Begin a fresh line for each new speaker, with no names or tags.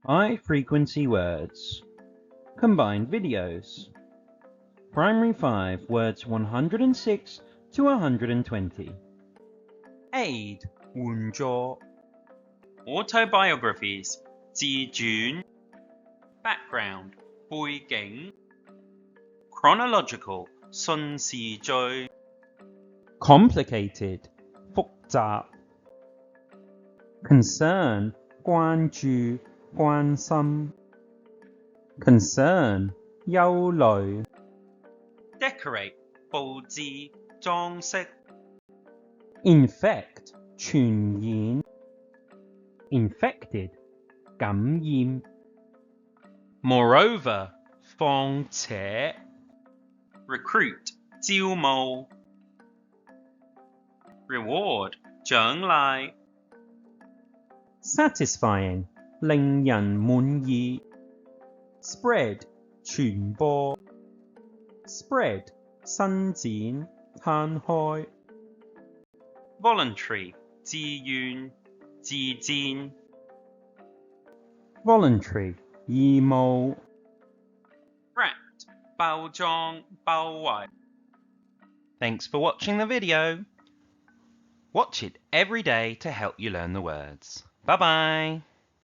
High frequency words. Combined videos. Primary 5 words 106 to 120. Aid 援助
Autobiographies 自傳 Background 背景 Chronological 順時序
Complicated 複雜 Concern 關注關心 Concern 憂慮
Decorate 佈置裝飾
Infect 傳染 Infected 感染
Moreover 況且 Recruit 招募 Reward 獎勵
Satisfying 令人滿意 Spread 傳播 Spread 伸展攤開
Voluntary 自願自薦
Voluntary 義務
Wrapped 包裝包圍
Thanks for watching the video. Watch it every day to help you learn the words. Bye bye.